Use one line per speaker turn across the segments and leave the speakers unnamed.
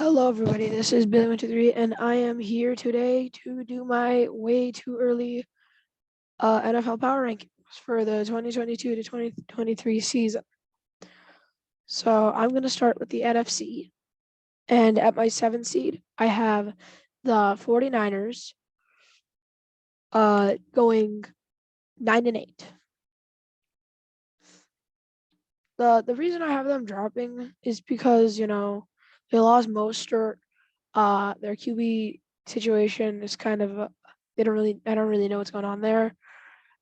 Hello, everybody. This is Billy123, and I am here today to do my way too early NFL power rankings for the 2022 to 2023 season. So I'm going to start with the NFC. And at my 7th seed, I have the 49ers going 9-8. The reason I have them dropping is because, they lost Mostert. Their QB situation is kind of I don't really know what's going on there,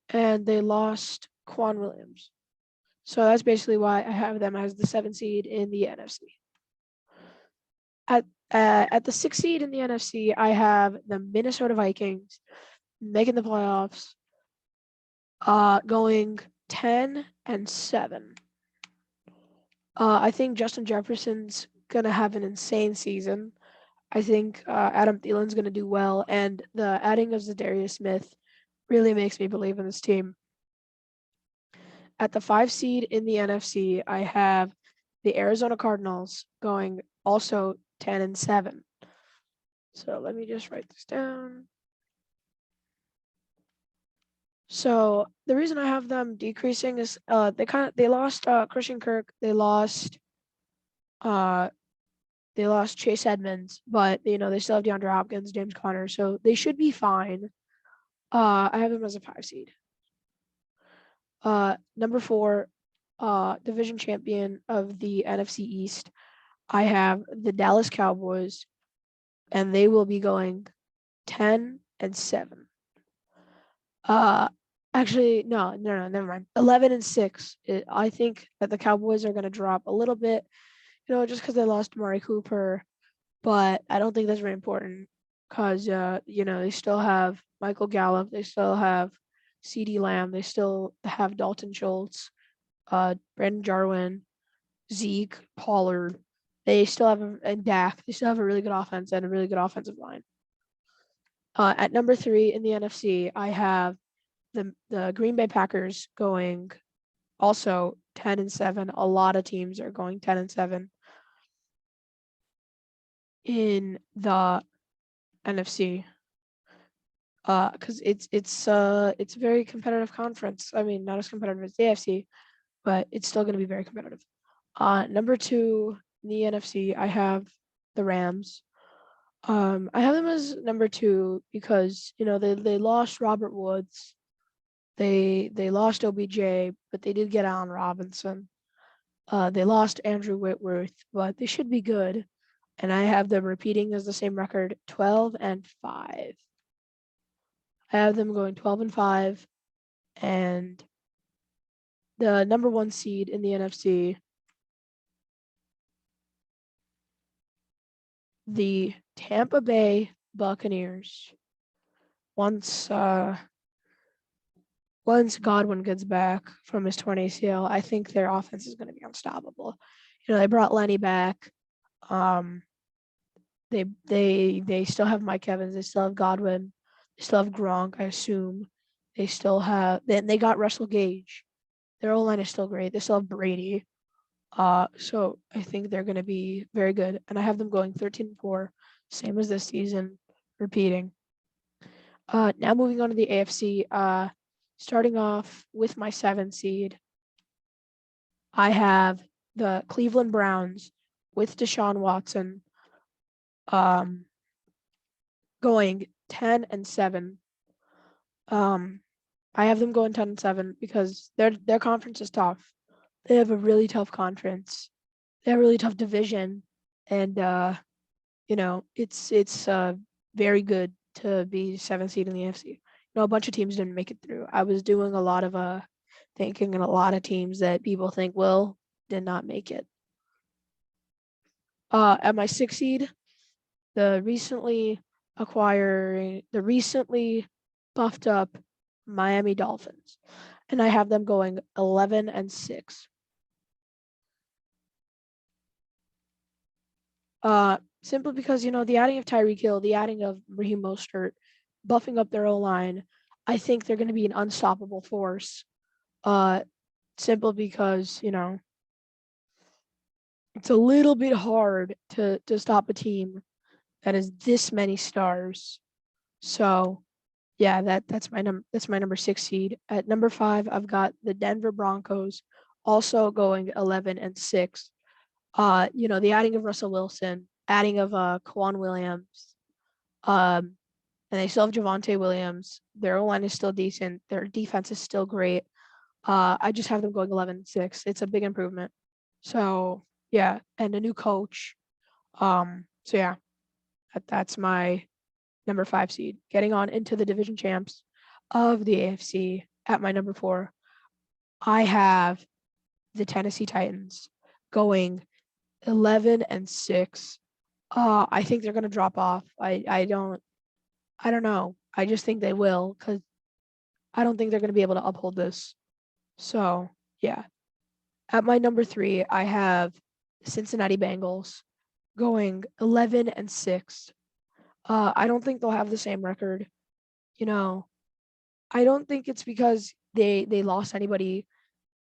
and they lost Quan Williams. So that's basically why I have them as the 7th seed in the NFC. At the 6th seed in the NFC, I have the Minnesota Vikings making the playoffs, going 10-7. I think Justin Jefferson's gonna have an insane season. I think Adam Thielen's going to do well, and the adding of Zadarius Smith really makes me believe in this team. At the 5 seed in the NFC, I have the Arizona Cardinals going also 10-7. So let me just write this down. So the reason I have them decreasing is they lost Christian Kirk, they lost Chase Edmonds, but they still have DeAndre Hopkins, James Conner, so they should be fine. I have them as a 5 seed. Number 4, division champion of the NFC East, I have the Dallas Cowboys, and they will be going 10-7. Actually, no, never mind. 11-6. I think that the Cowboys are going to drop a little bit, just because they lost Amari Cooper, but I don't think that's very important because, they still have Michael Gallup, they still have CeeDee Lamb, they still have Dalton Schultz, Brandon Jarwin, Zeke, Pollard. They still have and Dak. They still have a really good offense and a really good offensive line. At number 3 in the NFC, I have the Green Bay Packers going also 10-7. A lot of teams are going 10-7 in the NFC. Because it's a very competitive conference. I mean, not as competitive as the AFC, but it's still going to be very competitive. Number 2 in the NFC, I have the Rams. I have them as number 2 because they lost Robert Woods, they lost OBJ, but they did get Allen Robinson. They lost Andrew Whitworth, but they should be good. And I have them repeating as the same record, 12-5. I have them going 12-5, and the number 1 seed in the NFC, the Tampa Bay Buccaneers. Once Godwin gets back from his torn ACL, I think their offense is going to be unstoppable. They brought Lenny back. They still have Mike Evans. They still have Godwin. They still have Gronk, I assume. They got Russell Gage. Their O-line is still great. They still have Brady. So I think they're going to be very good. And I have them going 13-4, same as this season, repeating. Now moving on to the AFC. Starting off with my 7th seed, I have the Cleveland Browns with Deshaun Watson going 10-7. I have them going 10-7 because their conference is tough. They have a really tough conference. They have a really tough division, and it's very good to be 7th seed in the AFC. A bunch of teams didn't make it through. I was doing a lot of thinking, and a lot of teams that people think did not make it. At my 6th seed, the recently buffed up Miami Dolphins, and I have them going 11-6. Simply because the adding of Tyreek Hill, the adding of Raheem Mostert, buffing up their O-line, I think they're going to be an unstoppable force. Simple because it's a little bit hard to stop a team that has this many stars. So yeah, that's my number 6 seed. At number 5, I've got the Denver Broncos, also going 11-6. The adding of Russell Wilson, adding of Kwan Williams, and they still have Javonte Williams. Their O-line is still decent. Their defense is still great. I just have them going 11-6. It's a big improvement. So yeah, and a new coach. So yeah, that's my number 5 seed. Getting on into the division champs of the AFC at my number 4, I have the Tennessee Titans going 11-6. I think they're gonna drop off. I don't know. I just think they will because I don't think they're gonna be able to uphold this. So yeah. At my number 3, I have the Cincinnati Bengals going 11-6. I don't think they'll have the same record. You know, I don't think it's because they lost anybody.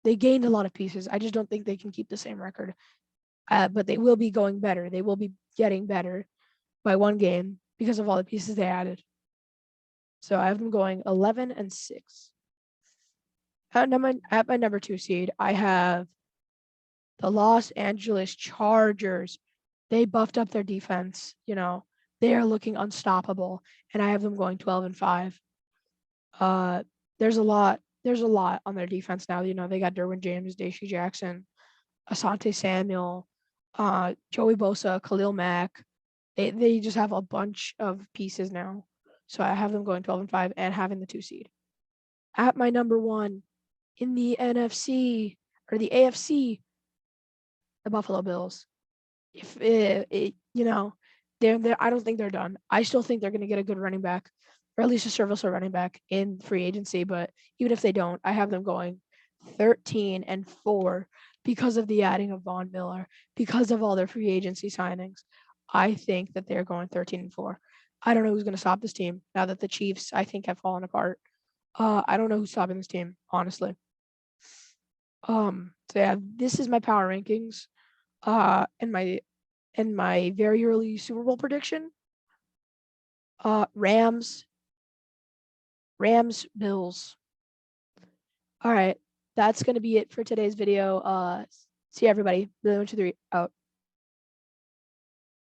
They gained a lot of pieces. I just don't think they can keep the same record. But they will be going better. They will be getting better by one game because of all the pieces they added. So I have them going 11-6. At my number 2 seed, I have the Los Angeles Chargers. They buffed up their defense. They are looking unstoppable, and I have them going 12-5. There's a lot. There's a lot on their defense now. They got Derwin James, Deshaun Jackson, Asante Samuel, Joey Bosa, Khalil Mack. They just have a bunch of pieces now. So I have them going 12-5 and having the 2 seed. At my number 1 in the NFC or the AFC, the Buffalo Bills. If they're I don't think they're done. I still think they're going to get a good running back, or at least a serviceable running back in free agency. But even if they don't, I have them going 13-4 because of the adding of Von Miller, because of all their free agency signings. I think that they're going 13-4. I don't know who's going to stop this team now that the Chiefs, I think, have fallen apart. I don't know who's stopping this team, honestly. So yeah, this is my power rankings. And my very early Super Bowl prediction. Rams, Bills. All right, that's gonna be it for today's video. See everybody. 1, 2, 3, out.